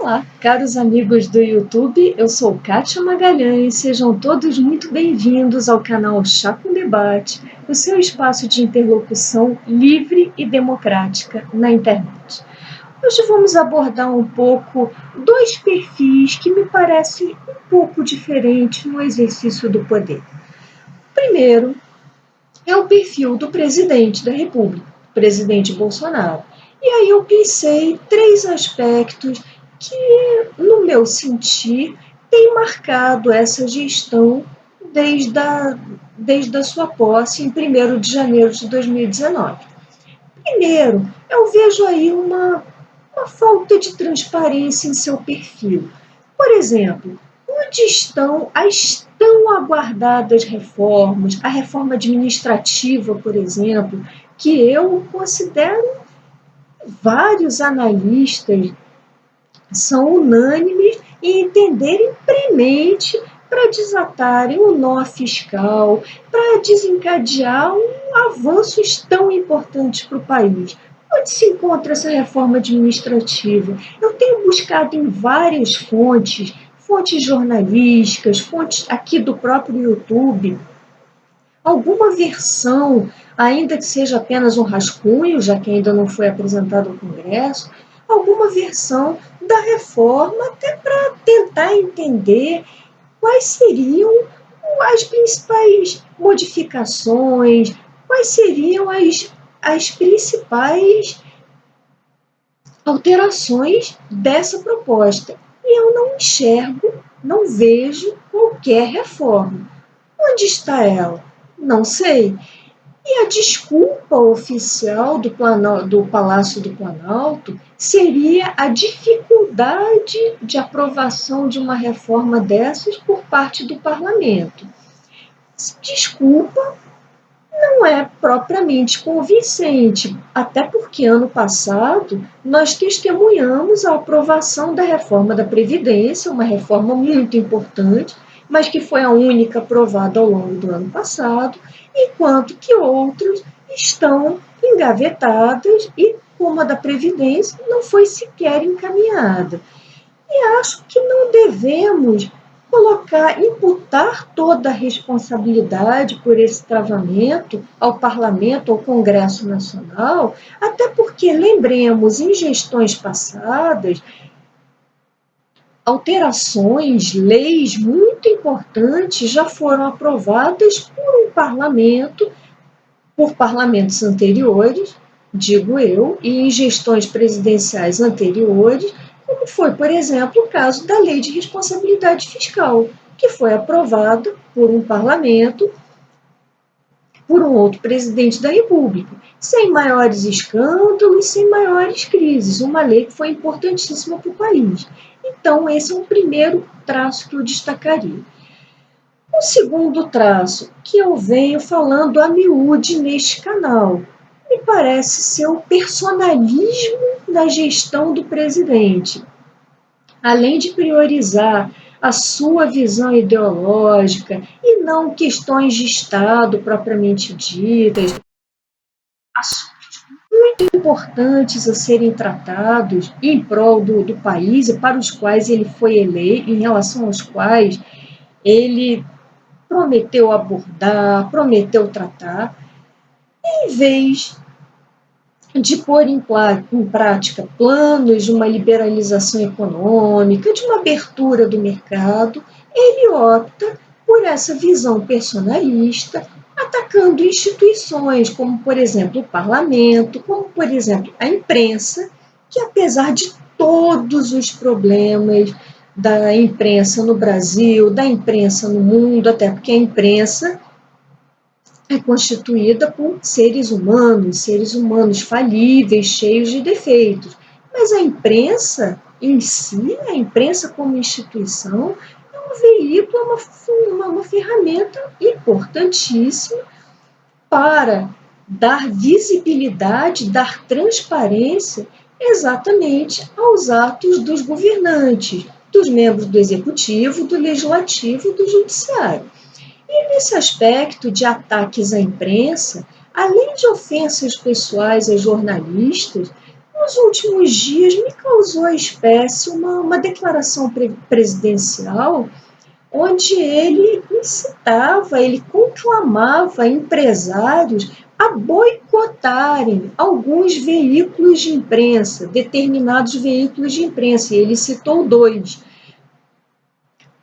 Olá, caros amigos do YouTube, eu sou Kátia Magalhães, sejam todos muito bem-vindos ao canal Chá com Debate, o seu espaço de interlocução livre e democrática na internet. Hoje vamos abordar um pouco dois perfis que me parecem um pouco diferentes no exercício do poder. Primeiro, é o perfil do presidente da República, presidente Bolsonaro. E aí eu pensei três aspectos que, no meu sentir, têm marcado essa gestão desde a sua posse em 1º de janeiro de 2019. Primeiro, eu vejo aí uma falta de transparência em seu perfil. Por exemplo, onde estão as tão aguardadas reformas, a reforma administrativa, por exemplo, que eu considero vários analistas são unânimes em entenderem premente para desatarem o nó fiscal, para desencadear avanços tão importantes para o país. Onde se encontra essa reforma administrativa? Eu tenho buscado em várias fontes, fontes jornalísticas, fontes aqui do próprio YouTube, alguma versão, ainda que seja apenas um rascunho, já que ainda não foi apresentado ao Congresso, alguma versão da reforma, até para tentar entender quais seriam as principais modificações, quais seriam as principais alterações dessa proposta. E eu não enxergo, não vejo qualquer reforma. Onde está ela? Não sei. E a desculpa oficial do Palácio do Planalto seria a dificuldade de aprovação de uma reforma dessas por parte do parlamento. Desculpa não é propriamente convincente, até porque ano passado nós testemunhamos a aprovação da reforma da Previdência, uma reforma muito importante, mas que foi a única aprovada ao longo do ano passado, enquanto que outras estão engavetadas e, como a da Previdência, não foi sequer encaminhada. E acho que não devemos imputar toda a responsabilidade por esse travamento ao Parlamento, ao Congresso Nacional, até porque, lembremos, em gestões passadas, alterações, leis muito importantes já foram aprovadas por parlamentos anteriores, digo eu, e em gestões presidenciais anteriores, como foi, por exemplo, o caso da Lei de Responsabilidade Fiscal, que foi aprovada por um parlamento, por um outro presidente da República, sem maiores escândalos, sem maiores crises, uma lei que foi importantíssima para o país. Então, esse é um primeiro traço que eu destacaria. O segundo traço que eu venho falando a miúde neste canal me parece ser o personalismo na gestão do presidente. Além de priorizar a sua visão ideológica e não questões de Estado propriamente ditas, assuntos muito importantes a serem tratados em prol do país e para os quais ele foi eleito, em relação aos quais ele prometeu abordar, prometeu tratar, em vez de pôr em prática planos de uma liberalização econômica, de uma abertura do mercado, ele opta por essa visão personalista, atacando instituições como, por exemplo, o parlamento, como, por exemplo, a imprensa, que apesar de todos os problemas da imprensa no Brasil, da imprensa no mundo, até porque a imprensa é constituída por seres humanos falíveis, cheios de defeitos. Mas a imprensa em si, a imprensa como instituição, é um veículo, uma ferramenta importantíssima para dar visibilidade, dar transparência exatamente aos atos dos governantes, dos membros do executivo, do legislativo e do judiciário. E nesse aspecto de ataques à imprensa, além de ofensas pessoais a jornalistas, nos últimos dias me causou a espécie uma declaração presidencial onde ele incitava, ele conclamava empresários a boicotarem alguns veículos de imprensa, determinados veículos de imprensa, e ele citou 2.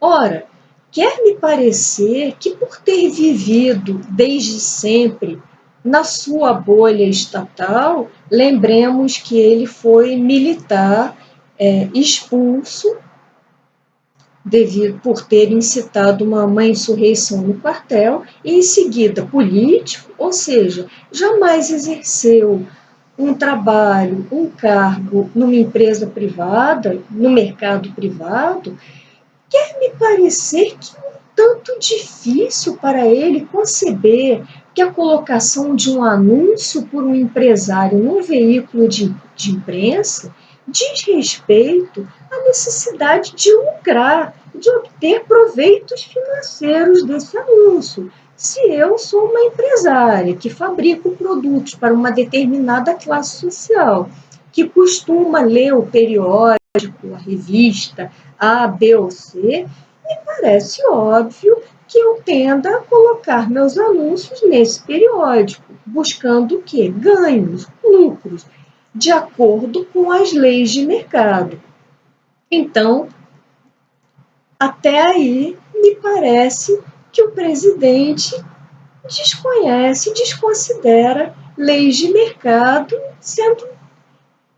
Ora, quer me parecer que por ter vivido desde sempre na sua bolha estatal, lembremos que ele foi militar expulso por ter incitado uma insurreição no quartel, e em seguida político, ou seja, jamais exerceu um trabalho, um cargo numa empresa privada, no mercado privado. Quer me parecer que é um tanto difícil para ele conceber que a colocação de um anúncio por um empresário num veículo de imprensa diz respeito à necessidade de lucrar, de obter proveitos financeiros desse anúncio. Se eu sou uma empresária que fabrico produtos para uma determinada classe social, que costuma ler o periódico, a revista A, B ou C, me parece óbvio que eu tenda a colocar meus anúncios nesse periódico, buscando o quê? Ganhos, lucros, de acordo com as leis de mercado. Então, até aí, me parece que o presidente desconhece, desconsidera leis de mercado, sendo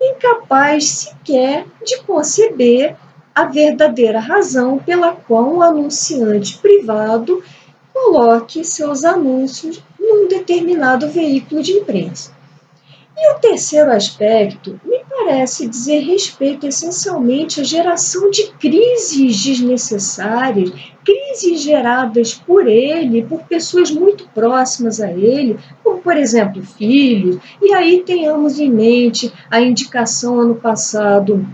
incapaz sequer de conceber a verdadeira razão pela qual um anunciante privado coloque seus anúncios num determinado veículo de imprensa. E o terceiro aspecto me parece dizer respeito essencialmente à geração de crises desnecessárias, crises geradas por ele, por pessoas muito próximas a ele, como, por exemplo, filhos. E aí tenhamos em mente a indicação ano passado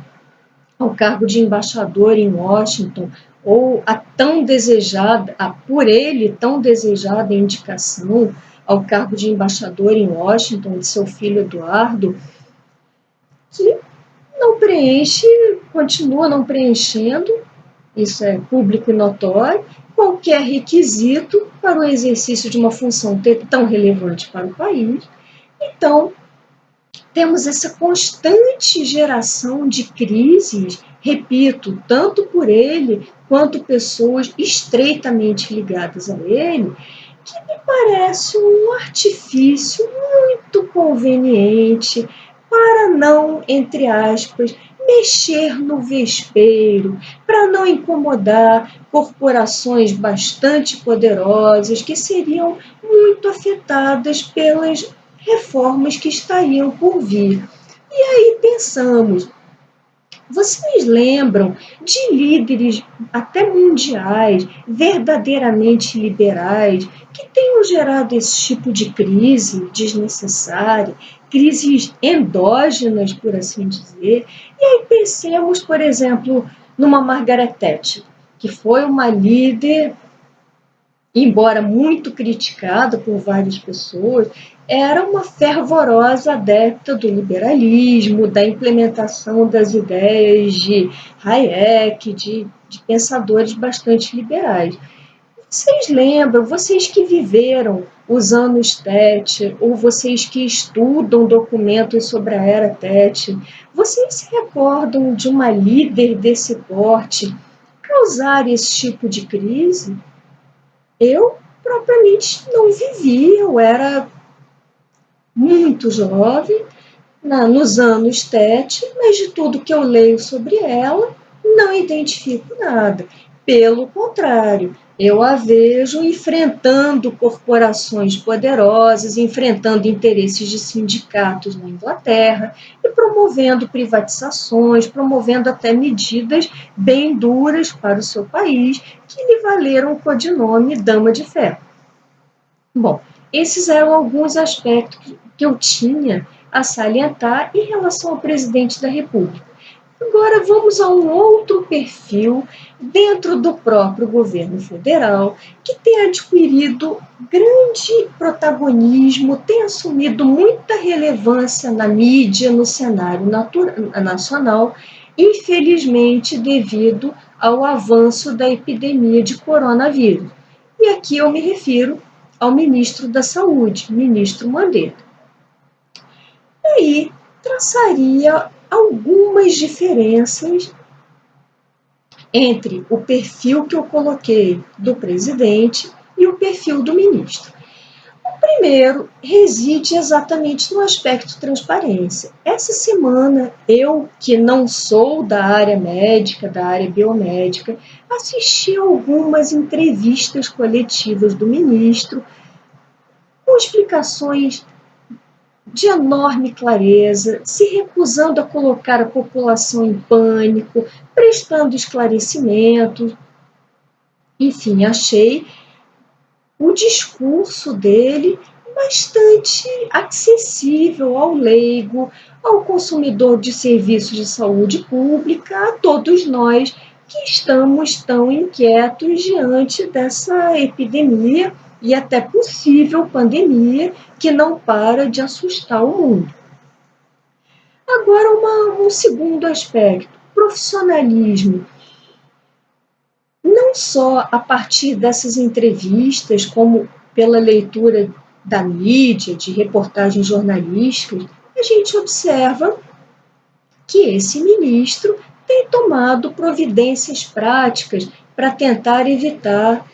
ao cargo de embaixador em Washington, ou a tão desejada, por ele tão desejada indicação ao cargo de embaixador em Washington de seu filho Eduardo, que não preenche, continua não preenchendo, isso é público e notório, qualquer requisito para o exercício de uma função tão relevante para o país. Então, temos essa constante geração de crises, repito, tanto por ele quanto pessoas estreitamente ligadas a ele, que me parece um artifício muito conveniente para não, entre aspas, mexer no vespeiro, para não incomodar corporações bastante poderosas que seriam muito afetadas pelas reformas que estariam por vir. E aí pensamos, vocês lembram de líderes até mundiais, verdadeiramente liberais, que tenham gerado esse tipo de crise desnecessária, crises endógenas, por assim dizer? E aí pensemos, por exemplo, numa Margaret Thatcher, que foi uma líder, embora muito criticada por várias pessoas, era uma fervorosa adepta do liberalismo, da implementação das ideias de Hayek, de pensadores bastante liberais. Vocês lembram, vocês que viveram os anos Thatcher, ou vocês que estudam documentos sobre a era Thatcher, vocês se recordam de uma líder desse porte causar esse tipo de crise? Eu, propriamente, não vivi, eu era muito jovem, nos anos Thatcher, mas de tudo que eu leio sobre ela, não identifico nada. Pelo contrário, eu a vejo enfrentando corporações poderosas, enfrentando interesses de sindicatos na Inglaterra e promovendo privatizações, promovendo até medidas bem duras para o seu país, que lhe valeram o codinome Dama de Ferro. Bom, esses eram alguns aspectos que eu tinha a salientar em relação ao presidente da República. Agora vamos a um outro perfil dentro do próprio governo federal que tem adquirido grande protagonismo, tem assumido muita relevância na mídia, no cenário nacional, infelizmente devido ao avanço da epidemia de coronavírus. E aqui eu me refiro ao ministro da Saúde, ministro Mandetta. E aí traçaria algumas diferenças entre o perfil que eu coloquei do presidente e o perfil do ministro. O primeiro reside exatamente no aspecto transparência. Essa semana, eu, que não sou da área médica, da área biomédica, assisti a algumas entrevistas coletivas do ministro com explicações de enorme clareza, se recusando a colocar a população em pânico, prestando esclarecimentos. Enfim, achei o discurso dele bastante acessível ao leigo, ao consumidor de serviços de saúde pública, a todos nós que estamos tão inquietos diante dessa epidemia e até possível pandemia que não para de assustar o mundo. Agora, um segundo aspecto, profissionalismo. Não só a partir dessas entrevistas, como pela leitura da mídia, de reportagens jornalísticas, a gente observa que esse ministro tem tomado providências práticas para tentar evitar,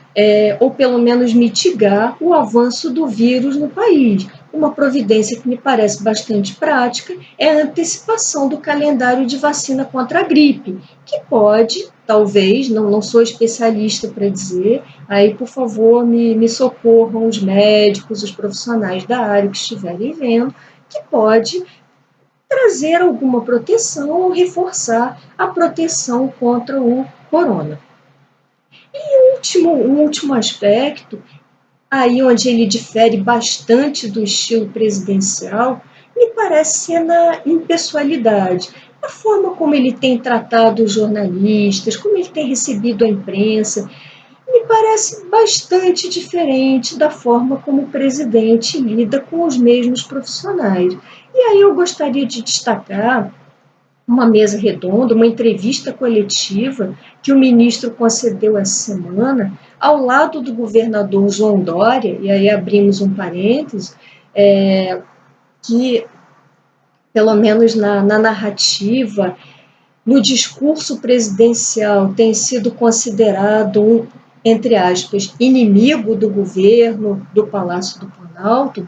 ou pelo menos mitigar, o avanço do vírus no país. Uma providência que me parece bastante prática é a antecipação do calendário de vacina contra a gripe, que pode, talvez, não sou especialista para dizer, aí, por favor, me socorram os médicos, os profissionais da área que estiverem vendo, que pode trazer alguma proteção ou reforçar a proteção contra o corona. E um último aspecto, aí onde ele difere bastante do estilo presidencial, me parece ser na impessoalidade. A forma como ele tem tratado os jornalistas, como ele tem recebido a imprensa, me parece bastante diferente da forma como o presidente lida com os mesmos profissionais. E aí eu gostaria de destacar uma mesa redonda, uma entrevista coletiva que o ministro concedeu essa semana, ao lado do governador João Dória, e aí abrimos um parênteses, que, pelo menos na narrativa, no discurso presidencial, tem sido considerado um, entre aspas, inimigo do governo, do Palácio do Planalto.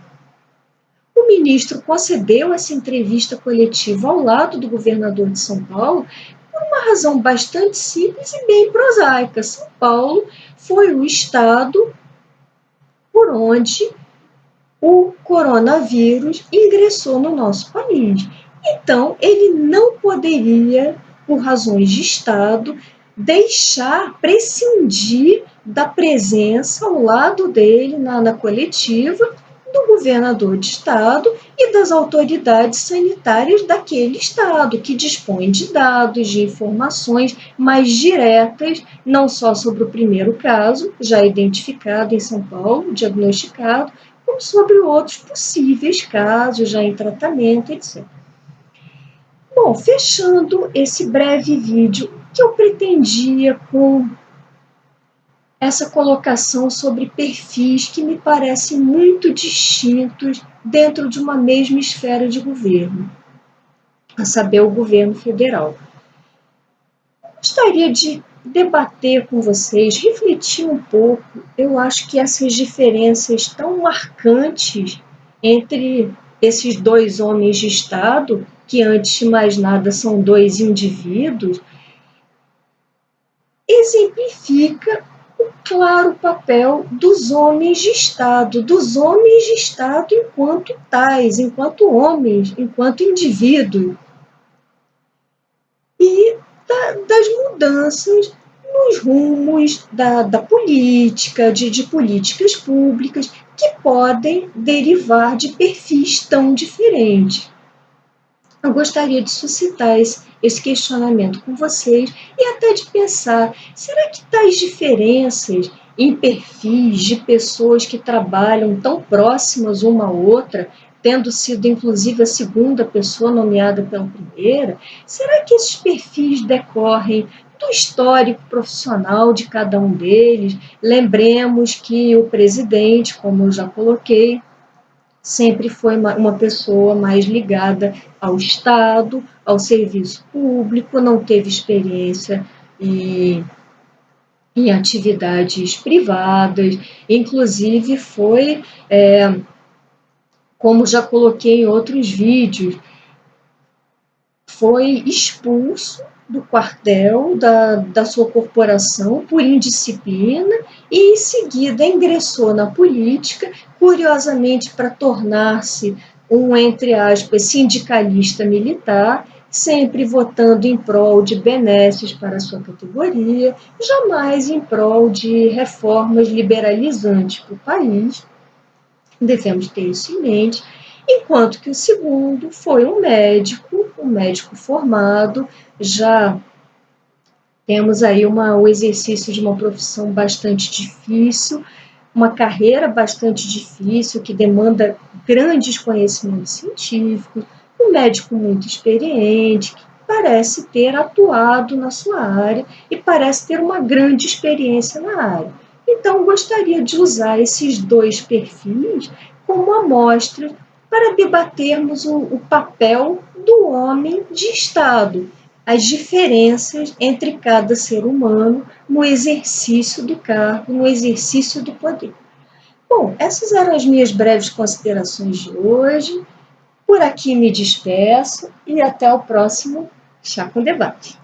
O ministro concedeu essa entrevista coletiva ao lado do governador de São Paulo por uma razão bastante simples e bem prosaica. São Paulo foi o estado por onde o coronavírus ingressou no nosso país. Então, ele não poderia, por razões de Estado, prescindir da presença ao lado dele na coletiva do governador de estado e das autoridades sanitárias daquele estado, que dispõem de dados, de informações mais diretas, não só sobre o primeiro caso, já identificado em São Paulo, diagnosticado, como sobre outros possíveis casos já em tratamento, etc. Bom, fechando esse breve vídeo, que eu pretendia com essa colocação sobre perfis que me parecem muito distintos dentro de uma mesma esfera de governo, a saber, o governo federal. Gostaria de debater com vocês, refletir um pouco. Eu acho que essas diferenças tão marcantes entre esses dois homens de Estado, que antes de mais nada são dois indivíduos, exemplifica o claro papel dos homens de Estado enquanto tais, enquanto homens, enquanto indivíduos, e das mudanças nos rumos da política, de políticas públicas, que podem derivar de perfis tão diferentes. eu gostaria de suscitar esse questionamento com vocês e até de pensar, será que tais diferenças em perfis de pessoas que trabalham tão próximas uma à outra, tendo sido inclusive a segunda pessoa nomeada pela primeira, será que esses perfis decorrem do histórico profissional de cada um deles? Lembremos que o presidente, como eu já coloquei, sempre foi uma pessoa mais ligada ao Estado, ao serviço público, não teve experiência em atividades privadas, inclusive foi, como já coloquei em outros vídeos, foi expulso do quartel da sua corporação por indisciplina e, em seguida, ingressou na política, curiosamente para tornar-se entre aspas, sindicalista militar, sempre votando em prol de benesses para a sua categoria, jamais em prol de reformas liberalizantes para o país. Devemos ter isso em mente, enquanto que o segundo foi um médico formado, já temos aí o exercício de uma profissão bastante difícil, uma carreira bastante difícil, que demanda grandes conhecimentos científicos, um médico muito experiente, que parece ter atuado na sua área e parece ter uma grande experiência na área. Então, gostaria de usar esses dois perfis como amostra para debatermos o papel do homem de Estado, as diferenças entre cada ser humano no exercício do cargo, no exercício do poder. Bom, essas eram as minhas breves considerações de hoje. Por aqui me despeço e até o próximo Chá com Debate.